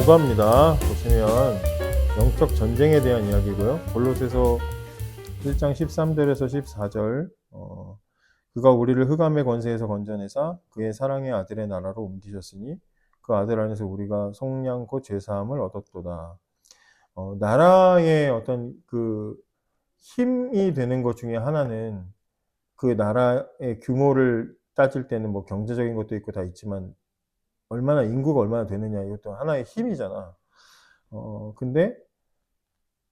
5가입니다. 보시면 영적 전쟁에 대한 이야기고요. 골로새서 1장 13절에서 14절 그가 우리를 흑암의 권세에서 건져내사 그의 사랑의 아들의 나라로 옮기셨으니 그 아들 안에서 우리가 속량 곧 죄사함을 얻었도다. 나라의 어떤 그 힘이 되는 것 중에 하나는 그 나라의 규모를 따질 때는 뭐 경제적인 것도 있고 다 있지만 얼마나 인구가 얼마나 되느냐 이것도 하나의 힘이잖아. 근데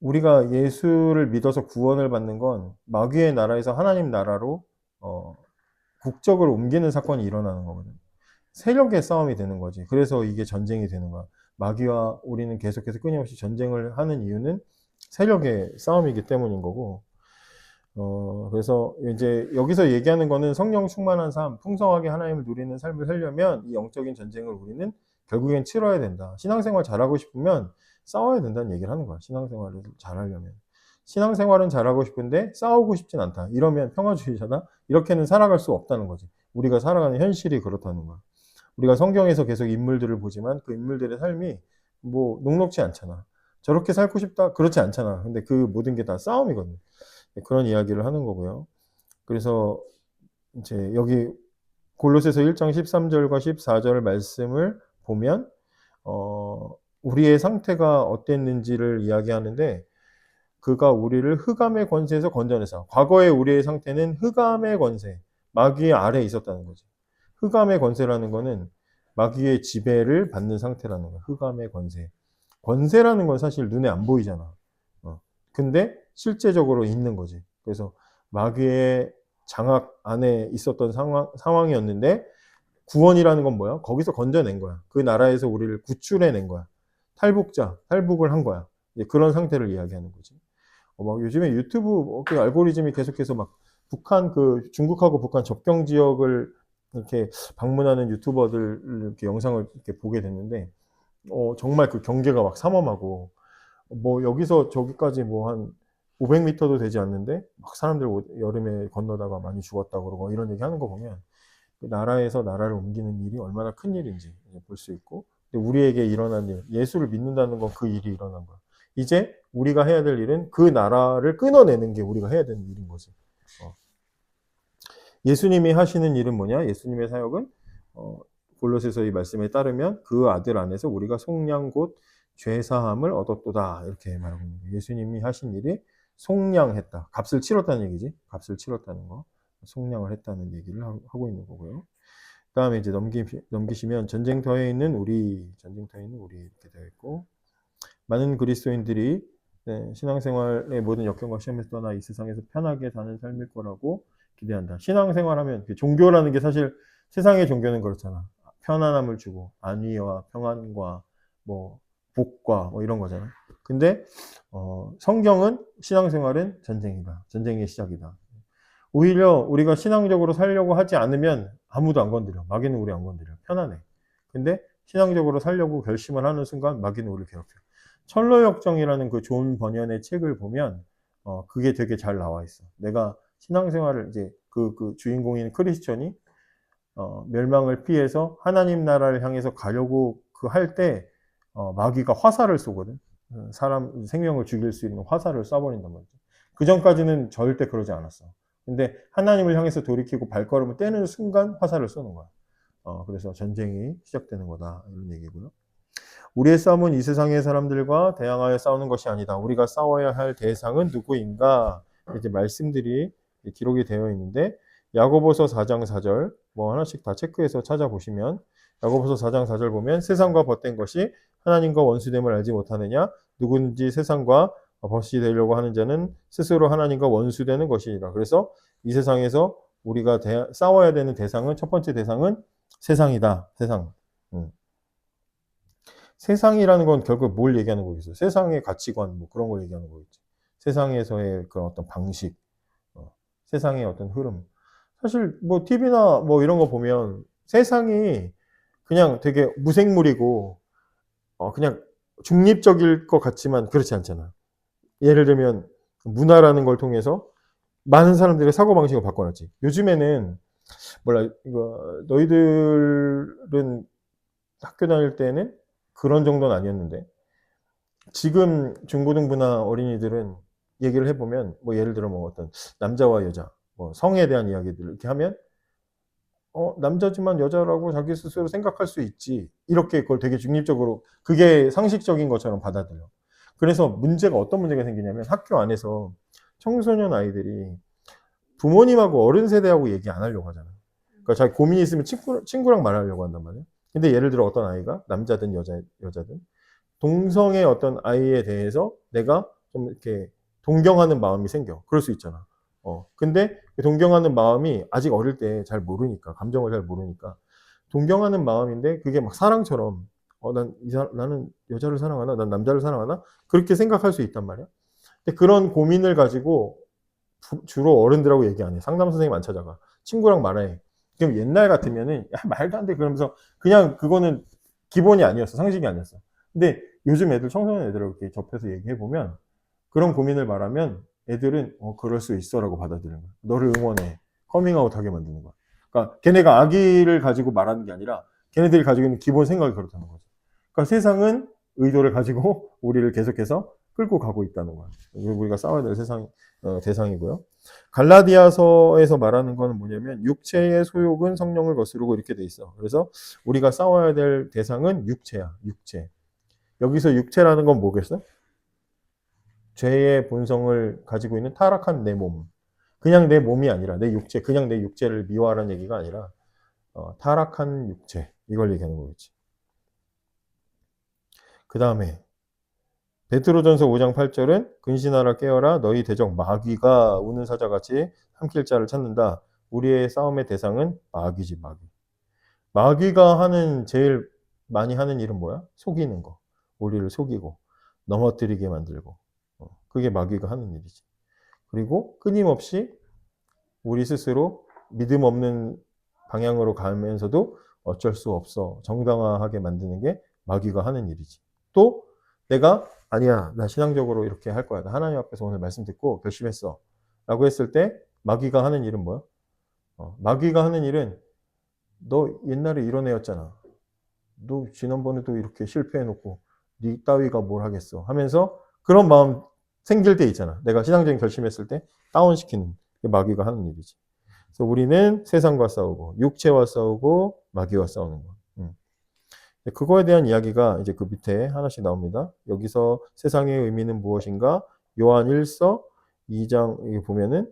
우리가 예수를 믿어서 구원을 받는 건 마귀의 나라에서 하나님 나라로 국적을 옮기는 사건이 일어나는 거거든. 세력의 싸움이 되는 거지. 그래서 이게 전쟁이 되는 거야. 마귀와 우리는 계속해서 끊임없이 전쟁을 하는 이유는 세력의 싸움이기 때문인 거고. 그래서 이제 여기서 얘기하는 거는 성령 충만한 삶, 풍성하게 하나님을 누리는 삶을 살려면 이 영적인 전쟁을 우리는 결국엔 치러야 된다. 신앙생활 잘하고 싶으면 싸워야 된다는 얘기를 하는 거야. 신앙생활을 잘하려면. 신앙생활은 잘하고 싶은데 싸우고 싶진 않다. 이러면 평화주의자다? 이렇게는 살아갈 수 없다는 거지. 우리가 살아가는 현실이 그렇다는 거야. 우리가 성경에서 계속 인물들을 보지만 그 인물들의 삶이 뭐 녹록지 않잖아. 저렇게 살고 싶다? 그렇지 않잖아. 근데 그 모든 게 다 싸움이거든. 그런 이야기를 하는 거고요. 그래서 이제 여기 골로새서 1장 13절과 14절 말씀을 보면 우리의 상태가 어땠는지를 이야기하는데 그가 우리를 흑암의 권세에서 건져내사. 과거의 우리의 상태는 흑암의 권세, 마귀의 아래에 있었다는 거지. 흑암의 권세라는 거는 마귀의 지배를 받는 상태라는 거야. 흑암의 권세. 권세라는 건 사실 눈에 안 보이잖아. 근데 실제적으로 있는 거지. 그래서 마귀의 장악 안에 있었던 상황이었는데 구원이라는 건 뭐야? 거기서 건져낸 거야. 그 나라에서 우리를 구출해낸 거야. 탈북을 한 거야. 이제 그런 상태를 이야기하는 거지. 막 요즘에 유튜브 알고리즘이 계속해서 막 중국하고 북한 접경 지역을 이렇게 방문하는 유튜버들 이렇게 영상을 이렇게 보게 됐는데, 정말 그 경계가 막 삼엄하고, 뭐 여기서 저기까지 뭐 한 500m도 되지 않는데 막 사람들 여름에 건너다가 많이 죽었다고 그러고 이런 얘기 하는 거 보면 그 나라에서 나라를 옮기는 일이 얼마나 큰 일인지 볼 수 있고, 근데 우리에게 일어난 일, 예수를 믿는다는 건 그 일이 일어난 거야. 이제 우리가 해야 될 일은 그 나라를 끊어내는 게 우리가 해야 되는 일인 거지. 예수님이 하시는 일은 뭐냐? 예수님의 사역은 골로새서 이 말씀에 따르면 그 아들 안에서 우리가 속량 곧 죄사함을 얻었도다 이렇게 말하고 있는 거예요. 예수님이 하신 일이 속량했다. 값을 치렀다는 얘기지. 값을 치렀다는 거. 속량을 했다는 얘기를 하고 있는 거고요. 그 다음에 이제 넘기시면 전쟁터에 있는 우리 이렇게 되어 있고, 많은 그리스도인들이 신앙생활의 모든 역경과 시험에서 떠나 이 세상에서 편하게 사는 삶일 거라고 기대한다. 신앙생활하면 종교라는 게 사실 세상의 종교는 그렇잖아. 편안함을 주고 안위와 평안과 뭐 복과 뭐 이런 거잖아. 근데 성경은 신앙생활은 전쟁이다. 전쟁의 시작이다. 오히려 우리가 신앙적으로 살려고 하지 않으면 아무도 안 건드려. 마귀는 우리 안 건드려. 편안해. 근데 신앙적으로 살려고 결심을 하는 순간 마귀는 우리를 괴롭혀. 철로역정이라는 그 존 버년의 책을 보면 그게 되게 잘 나와 있어. 내가 신앙생활을 이제 그 주인공인 크리스천이 멸망을 피해서 하나님 나라를 향해서 가려고 그 할 때 마귀가 화살을 쏘거든. 사람 생명을 죽일 수 있는 화살을 쏴버린단 말이죠. 그 전까지는 절대 그러지 않았어. 근데 하나님을 향해서 돌이키고 발걸음을 떼는 순간 화살을 쏘는 거야. 그래서 전쟁이 시작되는 거다 이런 얘기고요. 우리의 싸움은 이 세상의 사람들과 대항하여 싸우는 것이 아니다. 우리가 싸워야 할 대상은 누구인가? 이제 말씀들이 기록이 되어 있는데 야고보서 4장 4절 뭐 하나씩 다 체크해서 찾아보시면 야고보서 4장 4절 보면 세상과 벗된 것이 하나님과 원수됨을 알지 못하느냐? 누구든지 세상과 벗이 되려고 하는 자는 스스로 하나님과 원수되는 것이니라. 그래서 이 세상에서 우리가 싸워야 되는 대상은 첫 번째 대상은 세상이다. 세상. 세상이라는 건 결국 뭘 얘기하는 거겠어요? 세상의 가치관 뭐 그런 걸 얘기하는 거겠지. 세상에서의 그런 어떤 방식, 세상의 어떤 흐름. 사실 뭐 TV나 뭐 이런 거 보면 세상이 그냥 되게 무생물이고 그냥 중립적일 것 같지만 그렇지 않잖아. 예를 들면 문화라는 걸 통해서 많은 사람들의 사고방식을 바꿔놨지. 요즘에는 몰라, 이거 너희들은 학교 다닐 때는 그런 정도는 아니었는데 지금 중고등부나 어린이들은 얘기를 해보면 뭐 예를 들어 뭐 어떤 남자와 여자, 뭐 성에 대한 이야기들 이렇게 하면 남자지만 여자라고 자기 스스로 생각할 수 있지. 이렇게 그걸 되게 중립적으로 그게 상식적인 것처럼 받아들여. 그래서 문제가 어떤 문제가 생기냐면 학교 안에서 청소년 아이들이 부모님하고 어른 세대하고 얘기 안 하려고 하잖아. 그러니까 자기 고민이 있으면 친구랑 말하려고 한단 말이야. 근데 예를 들어 어떤 아이가 남자든 여자든 동성의 어떤 아이에 대해서 내가 좀 이렇게 동경하는 마음이 생겨. 그럴 수 있잖아. 근데 그 동경하는 마음이 아직 어릴 때 잘 모르니까, 감정을 잘 모르니까, 동경하는 마음인데 그게 막 사랑처럼, 나는 여자를 사랑하나? 난 남자를 사랑하나? 그렇게 생각할 수 있단 말이야. 근데 그런 고민을 가지고 주로 어른들하고 얘기 안 해. 상담 선생님 안 찾아가. 친구랑 말해. 그럼 옛날 같으면은, 야, 말도 안 돼. 그러면서 그냥 그거는 기본이 아니었어. 상식이 아니었어. 근데 요즘 애들, 청소년 애들하고 이렇게 접해서 얘기해보면 그런 고민을 말하면 애들은 그럴 수 있어라고 받아들이는 거야. 너를 응원해. 커밍아웃 하게 만드는 거야. 그러니까 걔네가 악의를 가지고 말하는 게 아니라 걔네들이 가지고 있는 기본 생각이 그렇다는 거죠. 그러니까 세상은 의도를 가지고 우리를 계속해서 끌고 가고 있다는 거야. 우리가 싸워야 될 대상이고요. 갈라디아서에서 말하는 거는 뭐냐면 육체의 소욕은 성령을 거스르고 이렇게 돼 있어. 그래서 우리가 싸워야 될 대상은 육체야. 육체. 여기서 육체라는 건 뭐겠어? 죄의 본성을 가지고 있는 타락한 내 몸. 그냥 내 몸이 아니라 내 육체, 그냥 내 육체를 미워하라는 얘기가 아니라 타락한 육체. 이걸 얘기하는 거겠지. 그 다음에 베드로전서 5장 8절은 근신하라 깨어라 너희 대적 마귀가 우는 사자같이 삼킬 자를 찾는다. 우리의 싸움의 대상은 마귀지 마귀. 마귀가 하는 제일 많이 하는 일은 뭐야? 속이는 거. 우리를 속이고 넘어뜨리게 만들고. 그게 마귀가 하는 일이지. 그리고 끊임없이 우리 스스로 믿음 없는 방향으로 가면서도 어쩔 수 없어 정당화하게 만드는 게 마귀가 하는 일이지. 또 내가 아니야 나 신앙적으로 이렇게 할 거야. 나 하나님 앞에서 오늘 말씀 듣고 결심했어. 라고 했을 때 마귀가 하는 일은 뭐야? 마귀가 하는 일은 너 옛날에 이런 애였잖아. 너 지난번에도 이렇게 실패해놓고 네 따위가 뭘 하겠어 하면서 그런 마음 생길 때 있잖아. 내가 신앙적인 결심했을 때 다운시키는 게 마귀가 하는 일이지. 그래서 우리는 세상과 싸우고 육체와 싸우고 마귀와 싸우는 거. 그거에 대한 이야기가 이제 그 밑에 하나씩 나옵니다. 여기서 세상의 의미는 무엇인가? 요한 1서 2장 여기 보면은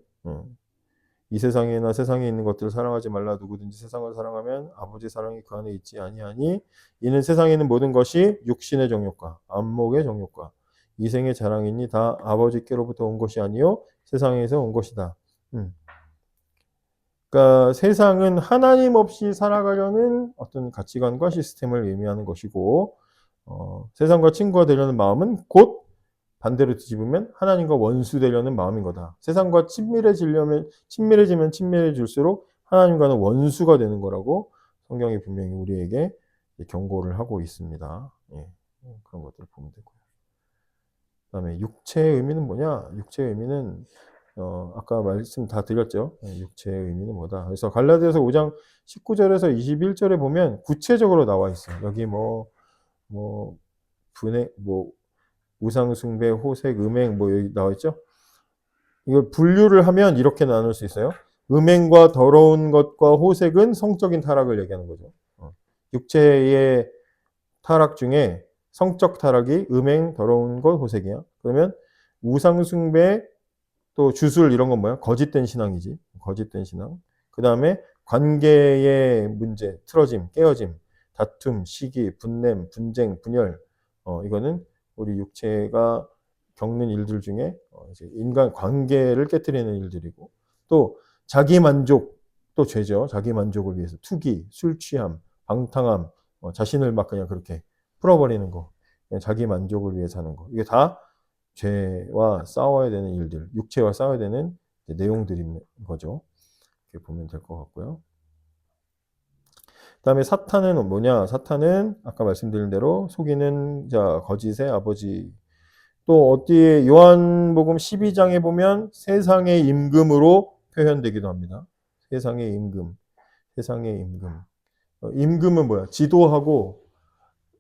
이 세상에나 세상에 있는 것들을 사랑하지 말라. 누구든지 세상을 사랑하면 아버지 사랑이 그 안에 있지 아니하니 이는 세상에 있는 모든 것이 육신의 정욕과 안목의 정욕과 이생의 자랑이니 다 아버지께로부터 온 것이 아니요 세상에서 온 것이다. 그러니까 세상은 하나님 없이 살아가려는 어떤 가치관과 시스템을 의미하는 것이고 세상과 친구가 되려는 마음은 곧 반대로 뒤집으면 하나님과 원수 되려는 마음인 거다. 세상과 친밀해지면 친밀해질수록 하나님과는 원수가 되는 거라고 성경이 분명히 우리에게 경고를 하고 있습니다. 예, 그런 것들을 보면 되고요. 그다음에 육체의 의미는 뭐냐? 육체의 의미는 아까 말씀 다 드렸죠. 육체의 의미는 뭐다. 그래서 갈라디아서 5장 19절에서 21절에 보면 구체적으로 나와 있어요. 여기 분해, 우상숭배, 호색, 음행, 여기 나와 있죠. 이거 분류를 하면 이렇게 나눌 수 있어요. 음행과 더러운 것과 호색은 성적인 타락을 얘기하는 거죠. 육체의 타락 중에 성적 타락이 음행, 더러운 것, 호색이야. 그러면 우상숭배, 또 주술 이런 건 뭐야? 거짓된 신앙이지. 거짓된 신앙. 그 다음에 관계의 문제, 틀어짐, 깨어짐, 다툼, 시기, 분냄, 분쟁, 분열. 이거는 우리 육체가 겪는 일들 중에 이제 인간 관계를 깨뜨리는 일들이고 또 자기 만족 또 죄죠. 자기 만족을 위해서 투기, 술 취함, 방탕함, 자신을 막 그냥 그렇게 풀어버리는 거. 자기 만족을 위해서 하는 거. 이게 다 죄와 싸워야 되는 일들, 육체와 싸워야 되는 내용들인 거죠. 이렇게 보면 될 것 같고요. 그 다음에 사탄은 뭐냐? 사탄은 아까 말씀드린 대로 속이는 자, 거짓의 아버지. 또 어디에 요한복음 12장에 보면 세상의 임금으로 표현되기도 합니다. 세상의 임금. 세상의 임금. 임금은 뭐야? 지도하고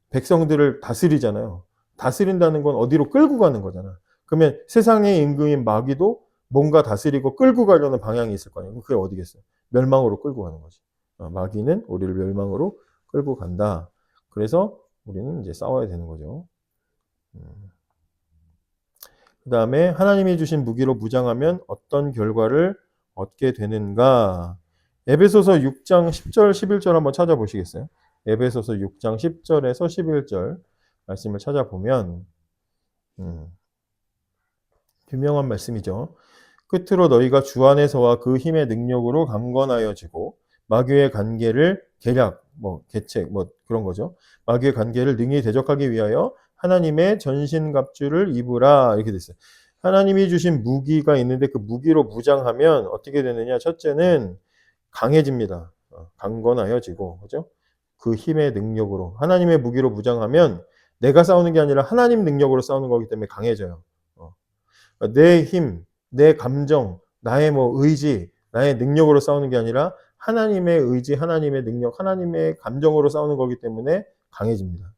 백성들을 다스리잖아요. 다스린다는 건 어디로 끌고 가는 거잖아. 그러면 세상의 임금인 마귀도 뭔가 다스리고 끌고 가려는 방향이 있을 거 아니에요. 그게 어디겠어요? 멸망으로 끌고 가는 거지. 마귀는 우리를 멸망으로 끌고 간다. 그래서 우리는 이제 싸워야 되는 거죠. 그 다음에 하나님이 주신 무기로 무장하면 어떤 결과를 얻게 되는가? 에베소서 6장 10절, 11절 한번 찾아보시겠어요? 에베소서 6장 10절에서 11절 말씀을 찾아보면 유명한 말씀이죠. 끝으로 너희가 주 안에서와 그 힘의 능력으로 강건하여지고 마귀의 관계를 계략, 계책, 그런 거죠. 마귀의 관계를 능히 대적하기 위하여 하나님의 전신갑주를 입으라 이렇게 됐어요. 하나님이 주신 무기가 있는데 그 무기로 무장하면 어떻게 되느냐? 첫째는 강해집니다. 강건하여지고, 그죠? 그 힘의 능력으로 하나님의 무기로 무장하면 내가 싸우는 게 아니라 하나님 능력으로 싸우는 거기 때문에 강해져요. 내 힘, 내 감정, 나의 의지, 나의 능력으로 싸우는 게 아니라 하나님의 의지, 하나님의 능력, 하나님의 감정으로 싸우는 거기 때문에 강해집니다.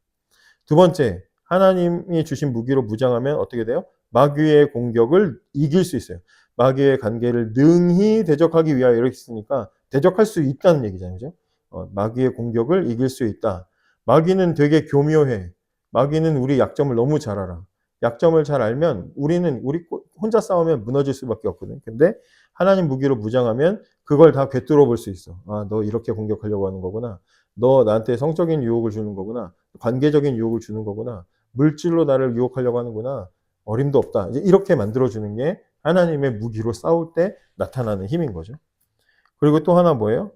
두 번째, 하나님이 주신 무기로 무장하면 어떻게 돼요? 마귀의 공격을 이길 수 있어요. 마귀의 관계를 능히 대적하기 위하여 이렇게 쓰니까 대적할 수 있다는 얘기잖아요. 그죠? 마귀의 공격을 이길 수 있다. 마귀는 되게 교묘해. 마귀는 우리 약점을 너무 잘 알아. 약점을 잘 알면 우리 혼자 싸우면 무너질 수밖에 없거든. 근데 하나님 무기로 무장하면 그걸 다 꿰뚫어 볼 수 있어. 너 이렇게 공격하려고 하는 거구나. 너 나한테 성적인 유혹을 주는 거구나. 관계적인 유혹을 주는 거구나. 물질로 나를 유혹하려고 하는구나. 어림도 없다. 이제 이렇게 만들어주는 게 하나님의 무기로 싸울 때 나타나는 힘인 거죠. 그리고 또 하나 뭐예요?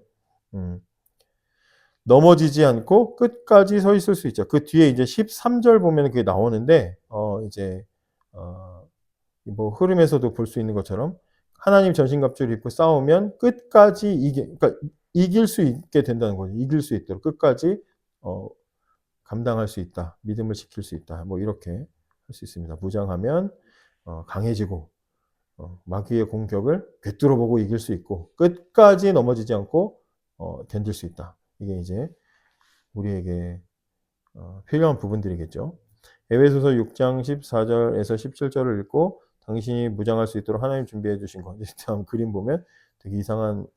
넘어지지 않고 끝까지 서 있을 수 있죠. 그 뒤에 이제 13절 보면 그게 나오는데, 흐름에서도 볼 수 있는 것처럼 하나님 전신갑주를 입고 싸우면 끝까지 그러니까 이길 수 있게 된다는 거죠. 이길 수 있도록 끝까지 감당할 수 있다. 믿음을 지킬 수 있다. 이렇게 할 수 있습니다. 무장하면 강해지고 마귀의 공격을 꿰뚫어보고 이길 수 있고 끝까지 넘어지지 않고 견딜 수 있다. 이게 이제 우리에게 필요한 부분들이겠죠. 에베소서 6장 14절에서 17절을 읽고 당신이 무장할 수 있도록 하나님 준비해 주신 거. 다음 그림 보면 되게 이상한,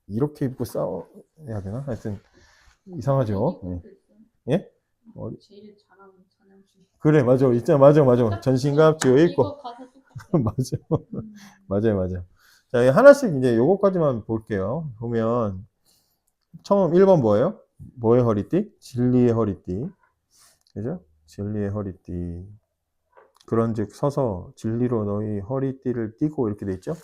이렇게 입고 싸워야 되나? 하여튼 이상하죠. 예? 제일 잘하는 찬양 중에. 그래, 맞아. 있잖아, 맞아. 전신갑주 입고. 맞아요. 자, 하나씩 이제 요거까지만 볼게요. 보면 처음 1번 뭐예요? 뭐의 허리띠? 진리의 허리띠. 그죠? 진리의 허리띠. 그런즉 서서 진리로 너희 허리띠를 띠고 이렇게 돼 있죠?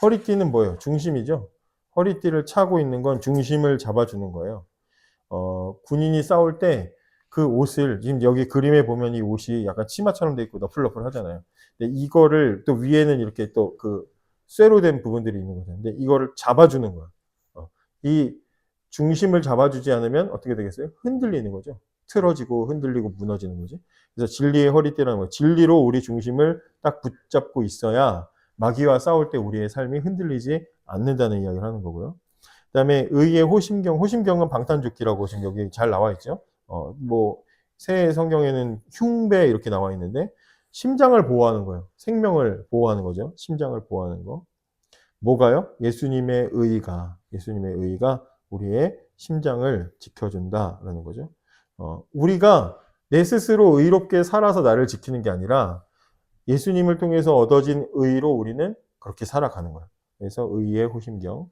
허리띠는 뭐예요? 중심이죠? 허리띠를 차고 있는 건 중심을 잡아주는 거예요. 군인이 싸울 때 그 옷을, 지금 여기 그림에 보면 이 옷이 약간 치마처럼 돼 있고 너플너플 하잖아요. 근데 이거를 또 위에는 이렇게 또 그 쇠로 된 부분들이 있는 거죠. 근데 이거를 잡아주는 거야. 이 중심을 잡아주지 않으면 어떻게 되겠어요? 흔들리는 거죠. 틀어지고 흔들리고 무너지는 거지. 그래서 진리의 허리띠라는 거예요. 진리로 우리 중심을 딱 붙잡고 있어야 마귀와 싸울 때 우리의 삶이 흔들리지 않는다는 이야기를 하는 거고요. 그 다음에 의의 호심경은 방탄조끼라고 지금 여기 잘 나와 있죠. 새 성경에는 흉배 이렇게 나와 있는데 심장을 보호하는 거예요. 생명을 보호하는 거죠. 심장을 보호하는 거. 뭐가요? 예수님의 의가 우리의 심장을 지켜준다라는 거죠. 우리가 내 스스로 의롭게 살아서 나를 지키는 게 아니라 예수님을 통해서 얻어진 의로 우리는 그렇게 살아가는 거예요. 그래서 의의 호심경.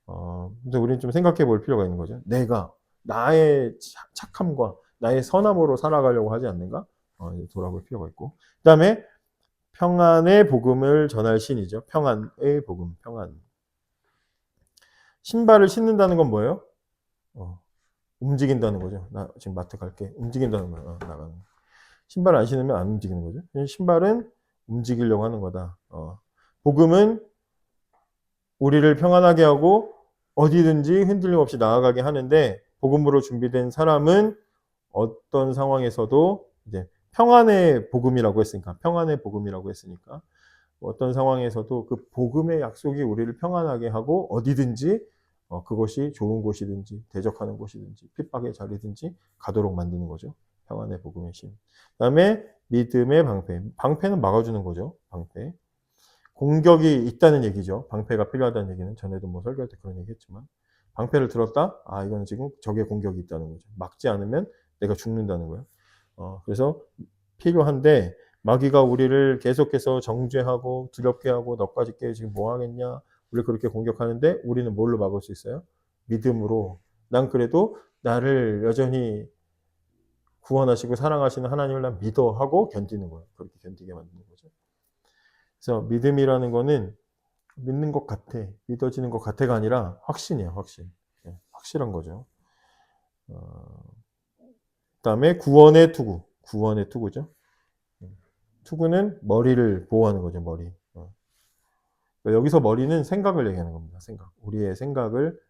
그래서 우리는 좀 생각해 볼 필요가 있는 거죠. 내가 나의 착함과 나의 선함으로 살아가려고 하지 않는가? 돌아볼 필요가 있고. 그 다음에 평안의 복음을 전할 신이죠. 평안의 복음, 평안. 신발을 신는다는 건 뭐예요? 움직인다는 거죠. 나 지금 마트 갈게. 움직인다는 거예요. 나가는. 신발 안 신으면 안 움직이는 거죠. 신발은 움직이려고 하는 거다. 복음은 우리를 평안하게 하고 어디든지 흔들림 없이 나아가게 하는데 복음으로 준비된 사람은 어떤 상황에서도 이제 평안의 복음이라고 했으니까 어떤 상황에서도 그 복음의 약속이 우리를 평안하게 하고 어디든지 그것이 좋은 곳이든지 대적하는 곳이든지 핍박의 자리든지 가도록 만드는 거죠. 평안의 복음의 신. 그다음에 믿음의 방패. 방패는 막아주는 거죠. 방패. 공격이 있다는 얘기죠. 방패가 필요하다는 얘기는 전에도 뭐 설교할 때 그런 얘기 했지만 방패를 들었다? 아, 이건 지금 적의 공격이 있다는 거죠. 막지 않으면 내가 죽는다는 거예요. 그래서 필요한데 마귀가 우리를 계속해서 정죄하고 두렵게 하고 너까지 깨 지금 뭐 하겠냐? 우리 그렇게 공격하는데 우리는 뭘로 막을 수 있어요? 믿음으로. 난 그래도 나를 여전히 구원하시고 사랑하시는 하나님을 난 믿어 하고 견디는 거예요. 그렇게 견디게 만드는 거죠. 그래서 믿음이라는 거는 믿는 것 같아, 믿어지는 것 같아가 아니라 확신이에요, 확신. 확실한 거죠. 그다음에 구원의 투구, 구원의 투구죠. 투구는 머리를 보호하는 거죠, 머리. 여기서 머리는 생각을 얘기하는 겁니다. 생각. 우리의 생각을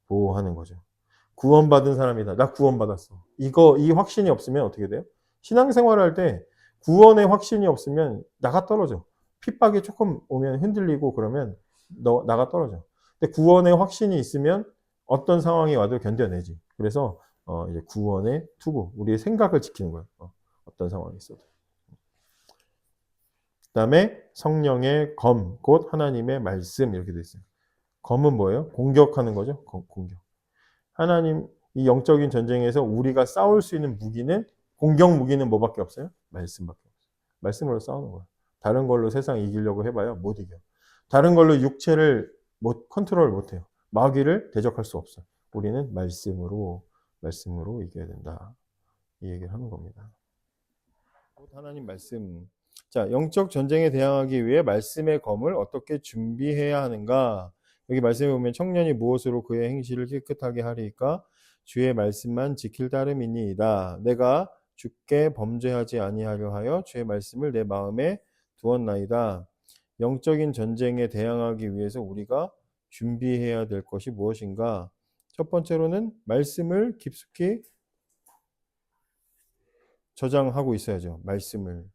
보호하는 거죠. 구원받은 사람이다. 나 구원받았어. 이 확신이 없으면 어떻게 돼요? 신앙생활을 할 때 구원의 확신이 없으면 나가 떨어져. 핍박이 조금 오면 흔들리고 그러면 나가 떨어져. 근데 구원의 확신이 있으면 어떤 상황이 와도 견뎌내지. 그래서 이제 구원의 투구, 우리의 생각을 지키는 거예요. 어떤 상황이 있어도. 그다음에 성령의 검, 곧 하나님의 말씀 이렇게 돼 있어요. 검은 뭐예요? 공격하는 거죠. 공격. 하나님 이 영적인 전쟁에서 우리가 싸울 수 있는 무기는 공격 무기는 뭐밖에 없어요? 말씀밖에 없어요. 말씀으로 싸우는 거예요. 다른 걸로 세상 이기려고 해봐야 못 이겨. 다른 걸로 육체를 컨트롤 못 해요. 마귀를 대적할 수 없어요. 우리는 말씀으로 이겨야 된다. 이 얘기를 하는 겁니다. 하나님 말씀. 자, 영적 전쟁에 대항하기 위해 말씀의 검을 어떻게 준비해야 하는가? 여기 말씀에 보면 청년이 무엇으로 그의 행실을 깨끗하게 하리까? 주의 말씀만 지킬 따름이니이다. 내가 주께 범죄하지 아니하려 하여 주의 말씀을 내 마음에 두었나이다. 영적인 전쟁에 대항하기 위해서 우리가 준비해야 될 것이 무엇인가? 첫 번째로는 말씀을 깊숙이 저장하고 있어야죠. 말씀을.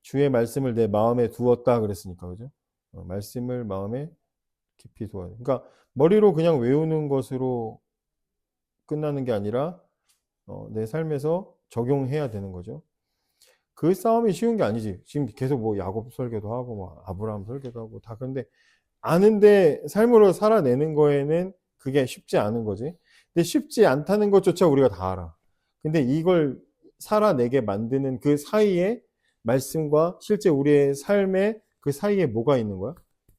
주의 말씀을 내 마음에 두었다 그랬으니까, 그죠? 말씀을 마음에 깊이 두어야 돼. 그러니까 머리로 그냥 외우는 것으로 끝나는 게 아니라 내 삶에서 적용해야 되는 거죠. 그 싸움이 쉬운 게 아니지. 지금 계속 뭐 야곱 설교도 하고 뭐 아브라함 설교도 하고 다 그런데 아는데 삶으로 살아내는 거에는 그게 쉽지 않은 거지. 근데 쉽지 않다는 것조차 우리가 다 알아. 근데 이걸 살아내게 만드는 그 사이에 말씀과 실제 우리의 삶의 그 사이에 뭐가 있는 거야?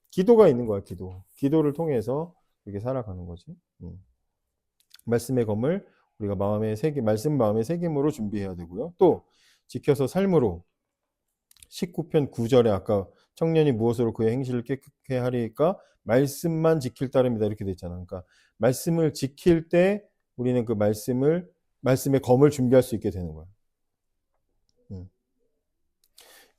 기도가 있는 거야, 기도. 기도를 통해서 이렇게 살아가는 거지. 말씀의 검을 우리가 말씀 마음의 새김으로 준비해야 되고요. 또 지켜서 삶으로 19편 9절에 아까 청년이 무엇으로 그의 행실을 깨끗게 하리까? 말씀만 지킬 따름이다 이렇게 돼 있잖아. 그러니까 말씀을 지킬 때 우리는 그 말씀의 검을 준비할 수 있게 되는 거야.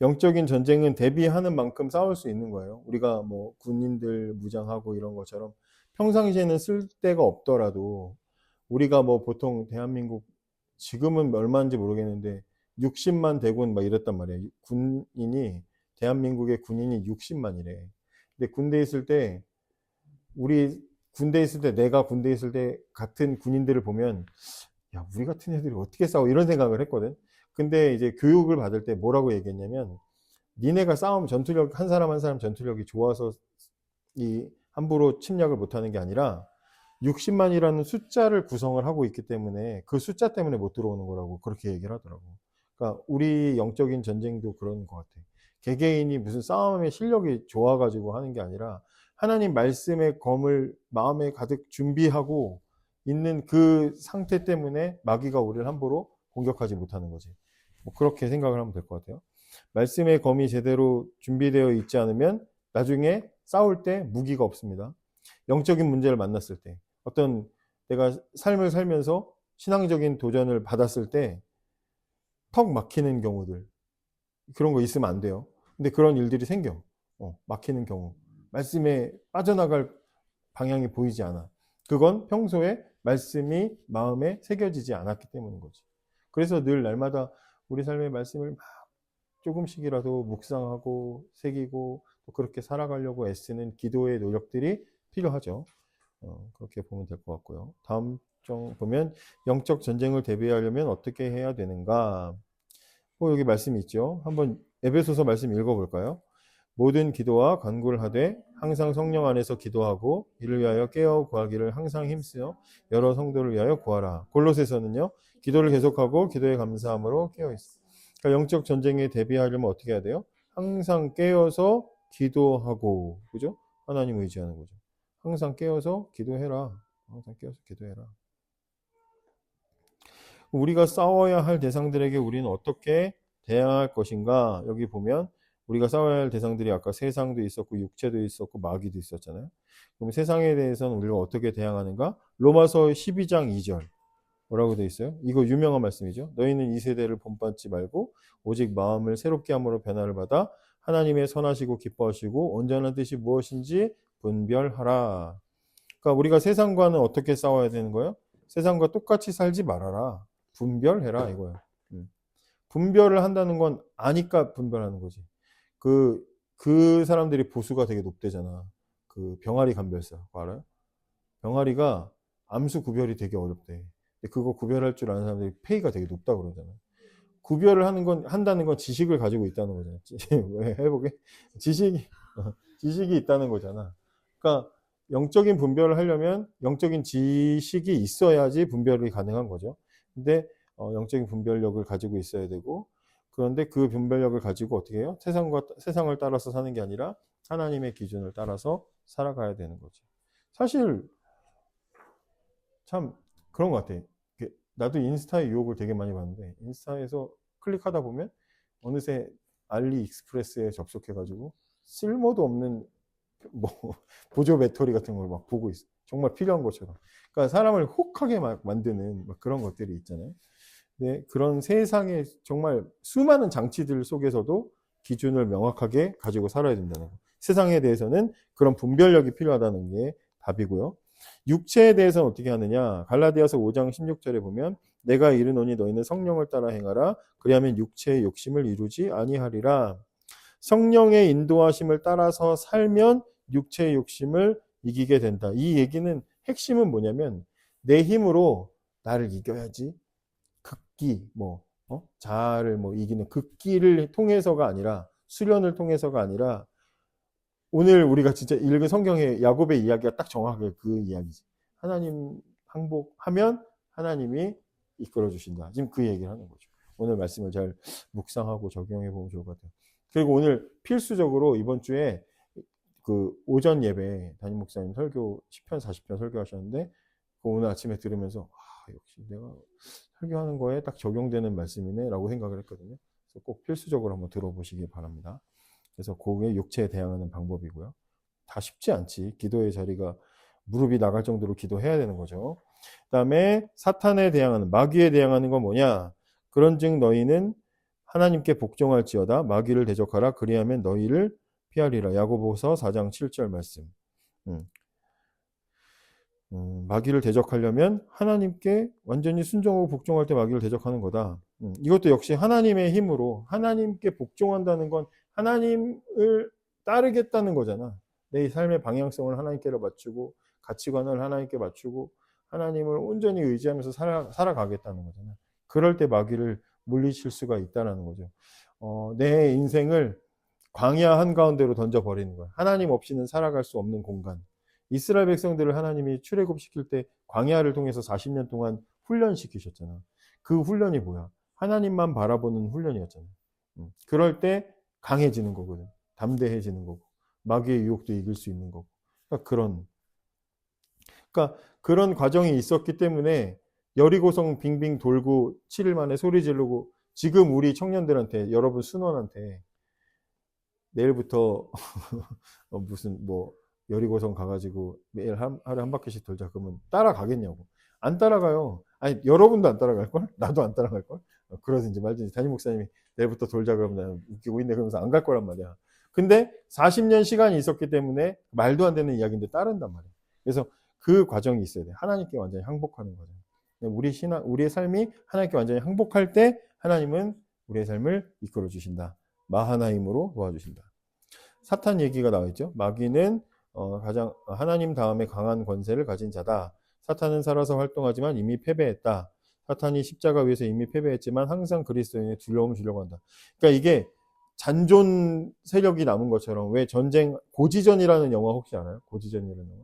영적인 전쟁은 대비하는 만큼 싸울 수 있는 거예요. 우리가 뭐 군인들 무장하고 이런 것처럼 평상시에는 쓸 데가 없더라도 우리가 뭐 보통 대한민국 지금은 얼마인지 모르겠는데 60만 대군 막 이랬단 말이에요. 대한민국의 군인이 60만이래. 근데 군대 있을 때 내가 군대 있을 때 같은 군인들을 보면 야, 우리 같은 애들이 어떻게 싸워 이런 생각을 했거든. 근데 이제 교육을 받을 때 뭐라고 얘기했냐면 니네가 싸움 전투력 한 사람 한 사람 전투력이 좋아서 함부로 침략을 못하는 게 아니라 60만이라는 숫자를 구성을 하고 있기 때문에 그 숫자 때문에 못 들어오는 거라고 그렇게 얘기를 하더라고. 그러니까 우리 영적인 전쟁도 그런 것 같아. 개개인이 무슨 싸움의 실력이 좋아가지고 하는 게 아니라 하나님 말씀의 검을 마음에 가득 준비하고 있는 그 상태 때문에 마귀가 우리를 함부로 공격하지 못하는 거지. 뭐 그렇게 생각을 하면 될 것 같아요. 말씀의 검이 제대로 준비되어 있지 않으면 나중에 싸울 때 무기가 없습니다. 영적인 문제를 만났을 때 어떤 내가 삶을 살면서 신앙적인 도전을 받았을 때 턱 막히는 경우들 그런 거 있으면 안 돼요. 근데 그런 일들이 생겨. 막히는 경우 말씀에 빠져나갈 방향이 보이지 않아. 그건 평소에 말씀이 마음에 새겨지지 않았기 때문인 거지. 그래서 늘 날마다 우리 삶의 말씀을 막 조금씩이라도 묵상하고 새기고 또 그렇게 살아가려고 애쓰는 기도의 노력들이 필요하죠. 그렇게 보면 될 것 같고요. 다음 보면 영적 전쟁을 대비하려면 어떻게 해야 되는가? 여기 말씀이 있죠. 한번 에베소서 말씀 읽어볼까요? 모든 기도와 간구를 하되 항상 성령 안에서 기도하고 이를 위하여 깨어 구하기를 항상 힘쓰여 여러 성도를 위하여 구하라. 골로새서는요. 기도를 계속하고 기도에 감사함으로 깨어 있어. 그러니까 영적 전쟁에 대비하려면 어떻게 해야 돼요? 항상 깨어서 기도하고, 그죠? 하나님 의지하는 거죠. 항상 깨어서 기도해라. 항상 깨어서 기도해라. 우리가 싸워야 할 대상들에게 우리는 어떻게 대항할 것인가? 여기 보면 우리가 싸워야 할 대상들이 아까 세상도 있었고 육체도 있었고 마귀도 있었잖아요. 그럼 세상에 대해서는 우리가 어떻게 대항하는가? 로마서 12장 2절 뭐라고 돼 있어요? 이거 유명한 말씀이죠. 너희는 이 세대를 본받지 말고 오직 마음을 새롭게 함으로 변화를 받아 하나님의 선하시고 기뻐하시고 온전한 뜻이 무엇인지 분별하라. 그러니까 우리가 세상과는 어떻게 싸워야 되는 거예요? 세상과 똑같이 살지 말아라. 분별해라 이거예요. 분별을 한다는 건 아니까 분별하는 거지. 그 사람들이 보수가 되게 높대잖아. 그 병아리 감별사 그거 알아요? 병아리가 암수 구별이 되게 어렵대. 근데 그거 구별할 줄 아는 사람들이 페이가 되게 높다고 그러잖아. 구별을 한다는 건 지식을 가지고 있다는 거잖아. 왜 해보게? 지식이 있다는 거잖아. 그러니까 영적인 분별을 하려면 영적인 지식이 있어야지 분별이 가능한 거죠. 근데 영적인 분별력을 가지고 있어야 되고, 그런데 그 분별력을 가지고 어떻게 해요? 세상을 따라서 사는 게 아니라 하나님의 기준을 따라서 살아가야 되는 거지. 사실 참 그런 것 같아. 나도 인스타에 유혹을 되게 많이 받는데 인스타에서 클릭하다 보면 어느새 알리익스프레스에 접속해가지고 쓸모도 없는 뭐 보조 배터리 같은 걸 막 보고 있어. 정말 필요한 것처럼. 그러니까 사람을 혹하게 막 만드는 막 그런 것들이 있잖아요. 네, 그런 세상의 정말 수많은 장치들 속에서도 기준을 명확하게 가지고 살아야 된다는 거. 세상에 대해서는 그런 분별력이 필요하다는 게 답이고요. 육체에 대해서는 어떻게 하느냐? 갈라디아서 5장 16절에 보면 내가 이르노니 너희는 성령을 따라 행하라. 그리하면 육체의 욕심을 이루지 아니하리라. 성령의 인도하심을 따라서 살면 육체의 욕심을 이기게 된다. 이 얘기는 핵심은 뭐냐면 내 힘으로 나를 이겨야지. 극기, 자아를 이기는 극기를 통해서가 아니라 수련을 통해서가 아니라 오늘 우리가 진짜 읽은 성경의 야곱의 이야기가 딱 정확하게 그 이야기지. 하나님 항복하면 하나님이 이끌어 주신다. 지금 그 얘기를 하는 거죠. 오늘 말씀을 잘 묵상하고 적용해 보면 좋을 것 같아요. 그리고 오늘 필수적으로 이번 주에 그 오전 예배 담임 목사님 설교 10편 40편 설교하셨는데 오늘 아침에 들으면서 역시 내가 설교하는 거에 딱 적용되는 말씀이네 라고 생각을 했거든요. 그래서 꼭 필수적으로 한번 들어보시기 바랍니다. 그래서 그게 육체에 대항하는 방법이고요. 다 쉽지 않지. 기도의 자리가 무릎이 나갈 정도로 기도해야 되는 거죠. 그 다음에 사탄에 대항하는, 마귀에 대항하는 건 뭐냐? 그런즉 너희는 하나님께 복종할지어다 마귀를 대적하라 그리하면 너희를 피하리라. 야고보서 4장 7절 말씀. 마귀를 대적하려면 하나님께 완전히 순종하고 복종할 때 마귀를 대적하는 거다. 이것도 역시 하나님의 힘으로 하나님께 복종한다는 건 하나님을 따르겠다는 거잖아. 내 삶의 방향성을 하나님께로 맞추고 가치관을 하나님께 맞추고 하나님을 온전히 의지하면서 살아가겠다는 거잖아. 그럴 때 마귀를 물리칠 수가 있다는 거죠. 내 인생을 광야 한가운데로 던져버리는 거야. 하나님 없이는 살아갈 수 없는 공간. 이스라엘 백성들을 하나님이 출애굽시킬 때 광야를 통해서 40년 동안 훈련시키셨잖아. 그 훈련이 뭐야? 하나님만 바라보는 훈련이었잖아. 그럴 때 강해지는 거거든. 담대해지는 거고. 마귀의 유혹도 이길 수 있는 거고. 그러니까 그런 과정이 있었기 때문에 여리고성 빙빙 돌고 7일 만에 소리 지르고 지금 우리 청년들한테 여러분 순원한테 내일부터 무슨 여리고성 가가지고 매일 하루에 한 바퀴씩 돌자 그러면 따라가겠냐고. 안 따라가요. 아니 여러분도 안 따라갈걸? 나도 안 따라갈걸? 그러든지 말든지 담임 목사님이 내일부터 돌자 그러면 나는 웃기고 있네 그러면서 안 갈 거란 말이야. 근데 40년 시간이 있었기 때문에 말도 안 되는 이야기인데 따른단 말이야. 그래서 그 과정이 있어야 돼. 하나님께 완전히 항복하는 거죠. 우리의 삶이 하나님께 완전히 항복할 때 하나님은 우리의 삶을 이끌어 주신다. 마하나임으로 도와주신다. 사탄 얘기가 나와 있죠. 마귀는 가장 하나님 다음에 강한 권세를 가진 자다. 사탄은 살아서 활동하지만 이미 패배했다. 사탄이 십자가 위에서 이미 패배했지만 항상 그리스도인의 두려움을 주려고 한다. 그러니까 이게 잔존 세력이 남은 것처럼 왜 전쟁 고지전이라는 영화 혹시 알아요? 고지전이라는 영화.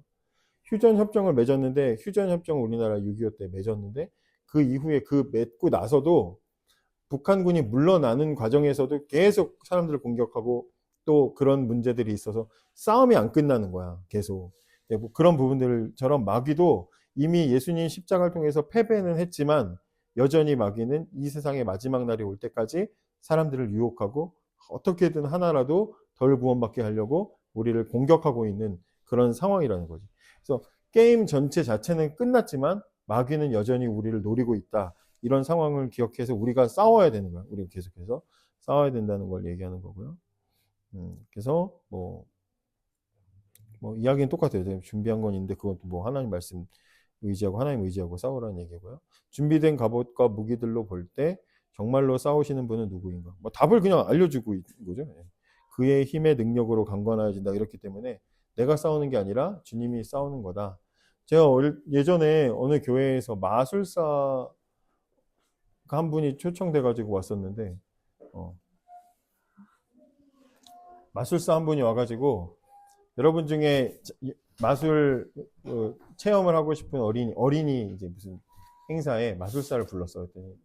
휴전 협정을 맺었는데 휴전 협정을 우리나라 6.25 때 맺었는데 그 이후에 그 맺고 나서도 북한군이 물러나는 과정에서도 계속 사람들을 공격하고 또 그런 문제들이 있어서 싸움이 안 끝나는 거야. 계속. 뭐 그런 부분들처럼 마귀도 이미 예수님 십자가를 통해서 패배는 했지만 여전히 마귀는 이 세상의 마지막 날이 올 때까지 사람들을 유혹하고 어떻게든 하나라도 덜 구원받게 하려고 우리를 공격하고 있는 그런 상황이라는 거지. 그래서 게임 전체 자체는 끝났지만 마귀는 여전히 우리를 노리고 있다. 이런 상황을 기억해서 우리가 싸워야 되는 거야. 우리가 계속해서 싸워야 된다는 걸 얘기하는 거고요. 그래서 뭐 이야기는 똑같아요. 준비한 건 있는데 그것도 뭐 하나님 말씀 의지하고 하나님 의지하고 싸우라는 얘기고요. 준비된 갑옷과 무기들로 볼 때 정말로 싸우시는 분은 누구인가? 뭐 답을 그냥 알려주고 있는 거죠. 예. 그의 힘의 능력으로 강건하여진다. 이렇기 때문에 내가 싸우는 게 아니라 주님이 싸우는 거다. 제가 예전에 어느 교회에서 마술사 한 분이 초청돼가지고 왔었는데, 마술사 한 분이 와가지고 여러분 중에 마술 체험을 하고 싶은 어린이 이제 무슨 행사에 마술사를 불렀어. 그랬더니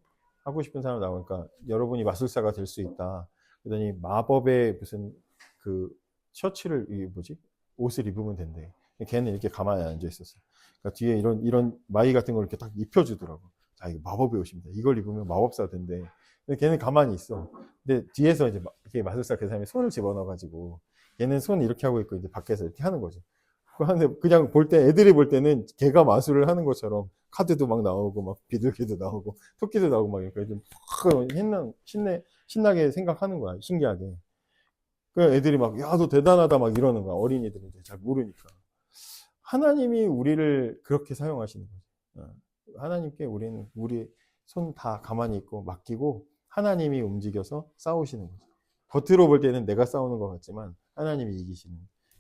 하고 싶은 사람 나오니까 여러분이 마술사가 될 수 있다. 그러더니 마법의 무슨 그 셔츠를 옷을 입으면 된대. 걔는 이렇게 가만히 앉아 있었어. 그러니까 뒤에 이런 마이 같은 걸 이렇게 딱 입혀주더라고. 자, 이거 마법의 옷입니다. 이걸 입으면 마법사 된대. 근데 걔는 가만히 있어. 근데 뒤에서 이제 이렇게 마술사 그 사람이 손을 집어넣어가지고 얘는 손 이렇게 하고 있고 이제 밖에서 이렇게 하는 거지. 하는데 그냥 볼 때 애들이 볼 때는 걔가 마술을 하는 것처럼 카드도 막 나오고 막 비둘기도 나오고 토끼도 나오고 막 이렇게 좀 신나게 생각하는 거야. 신기하게. 그 애들이 막 야, 너 대단하다 막 이러는 거야. 어린이들은 이제 잘 모르니까. 하나님이 우리를 그렇게 사용하시는 거죠. 하나님께 우리는 우리 손 다 가만히 있고 맡기고 하나님이 움직여서 싸우시는 거죠. 겉으로 볼 때는 내가 싸우는 것 같지만 하나님이 이기시는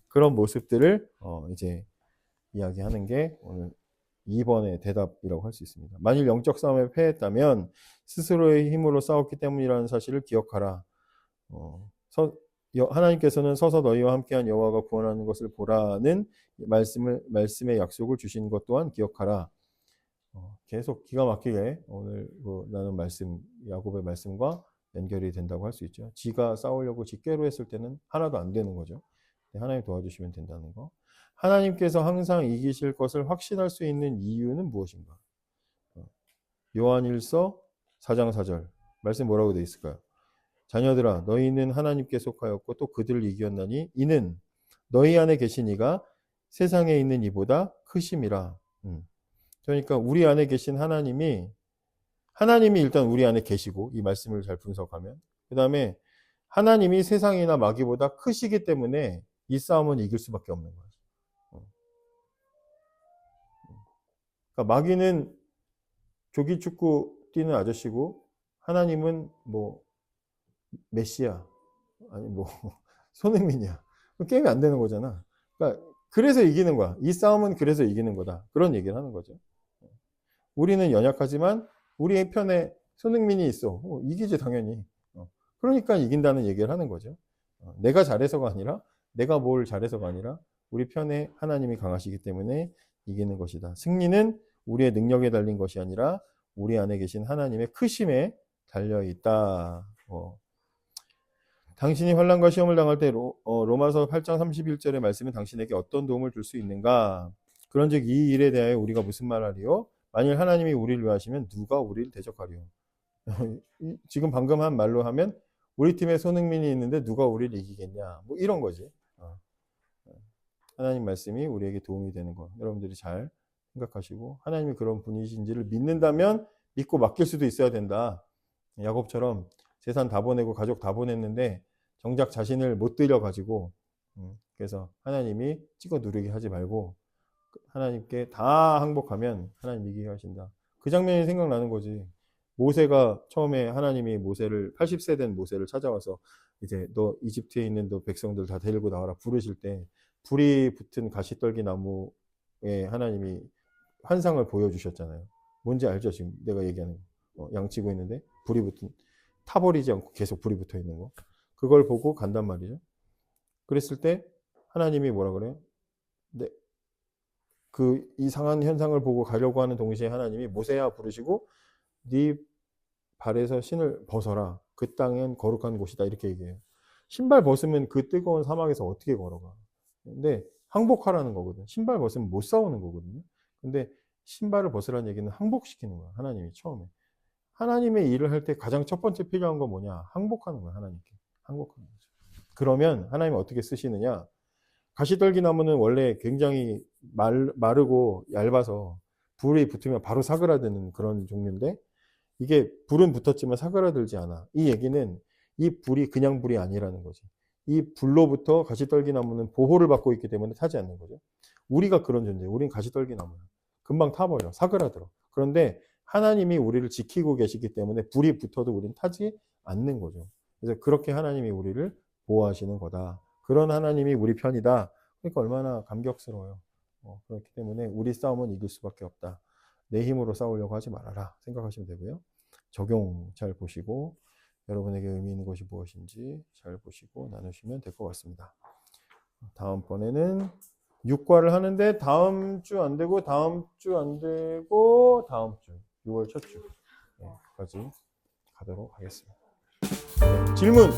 그런 모습들을 이제 이야기하는 게 오늘 2번의 대답이라고 할 수 있습니다. 만일 영적 싸움에 패했다면 스스로의 힘으로 싸웠기 때문이라는 사실을 기억하라. 하나님께서는 서서 너희와 함께한 여호와가 구원하는 것을 보라는 말씀의 약속을 주신 것 또한 기억하라. 계속 기가 막히게 오늘 나눈 말씀, 야곱의 말씀과 연결이 된다고 할 수 있죠. 지가 싸우려고 지꾀로 했을 때는 하나도 안 되는 거죠. 하나님 도와주시면 된다는 거. 하나님께서 항상 이기실 것을 확신할 수 있는 이유는 무엇인가? 요한일서 4장 4절 말씀 뭐라고 되어 있을까요? 자녀들아 너희는 하나님께 속하였고 또 그들을 이겼나니 이는 너희 안에 계신 이가 세상에 있는 이보다 크심이라. 그러니까 우리 안에 계신 하나님이 일단 우리 안에 계시고 이 말씀을 잘 분석하면 그 다음에 하나님이 세상이나 마귀보다 크시기 때문에 이 싸움은 이길 수밖에 없는 거예요. 그러니까 마귀는 조기축구 뛰는 아저씨고 하나님은 뭐 메시야 아니 뭐 손흥민이야. 게임이 안 되는 거잖아. 그러니까 그래서 이기는 거야. 이 싸움은 그래서 이기는 거다. 그런 얘기를 하는 거죠. 우리는 연약하지만 우리의 편에 손흥민이 있어. 이기지 당연히. 그러니까 이긴다는 얘기를 하는 거죠. 내가 잘해서가 아니라 내가 뭘 잘해서가 아니라 우리 편에 하나님이 강하시기 때문에 이기는 것이다. 승리는 우리의 능력에 달린 것이 아니라 우리 안에 계신 하나님의 크심에 달려있다. 당신이 환난과 시험을 당할 때 로마서 8장 31절의 말씀은 당신에게 어떤 도움을 줄 수 있는가? 그런즉 이 일에 대하여 우리가 무슨 말하리요? 만일 하나님이 우리를 위하시면 누가 우리를 대적하리요? 지금 방금 한 말로 하면 우리 팀에 손흥민이 있는데 누가 우리를 이기겠냐? 뭐 이런 거지. 하나님 말씀이 우리에게 도움이 되는 거. 여러분들이 잘 생각하시고 하나님이 그런 분이신지를 믿는다면 믿고 맡길 수도 있어야 된다. 야곱처럼 재산 다 보내고 가족 다 보냈는데 정작 자신을 못 들여가지고 그래서 하나님이 찍어 누르게 하지 말고 하나님께 다 항복하면 하나님 이기게 하신다. 그 장면이 생각나는 거지. 모세가 처음에 하나님이 80세 된 모세를 찾아와서 이제 너 이집트에 있는 너 백성들 다 데리고 나와라 부르실 때 불이 붙은 가시떨기 나무에 하나님이 환상을 보여주셨잖아요. 뭔지 알죠? 지금 내가 얘기하는 거. 양치고 있는데 불이 붙은, 타버리지 않고 계속 불이 붙어 있는 거. 그걸 보고 간단 말이죠. 그랬을 때 하나님이 뭐라 그래요? 네, 그 이상한 현상을 보고 가려고 하는 동시에 하나님이 모세야 부르시고 네 발에서 신을 벗어라. 그 땅은 거룩한 곳이다. 이렇게 얘기해요. 신발 벗으면 그 뜨거운 사막에서 어떻게 걸어가? 근데 항복하라는 거거든. 신발 벗으면 못 싸우는 거거든요. 근데 신발을 벗으라는 얘기는 항복시키는 거야. 하나님이 처음에. 하나님의 일을 할 때 가장 첫 번째 필요한 건 뭐냐? 항복하는 거야. 하나님께. 항복하는 거죠. 그러면 하나님은 어떻게 쓰시느냐? 가시떨기 나무는 원래 굉장히 마르고 얇아서 불이 붙으면 바로 사그라드는 그런 종류인데 이게 불은 붙었지만 사그라들지 않아. 이 얘기는 이 불이 그냥 불이 아니라는 거지. 이 불로부터 가시떨기 나무는 보호를 받고 있기 때문에 타지 않는 거죠. 우리가 그런 존재예요. 우린 가시떨기 나무야. 금방 타버려. 사그라들어. 그런데 하나님이 우리를 지키고 계시기 때문에 불이 붙어도 우린 타지 않는 거죠. 그래서 그렇게 하나님이 우리를 보호하시는 거다. 그런 하나님이 우리 편이다. 그러니까 얼마나 감격스러워요. 그렇기 때문에 우리 싸움은 이길 수밖에 없다. 내 힘으로 싸우려고 하지 말아라 생각하시면 되고요. 적용 잘 보시고 여러분에게 의미 있는 것이 무엇인지 잘 보시고 나누시면 될 것 같습니다. 다음번에는 6과를 하는데 다음 주 안 되고 다음 주 안 되고 다음 주 6월 첫 주 까지 가도록 하겠습니다. 네, 질문!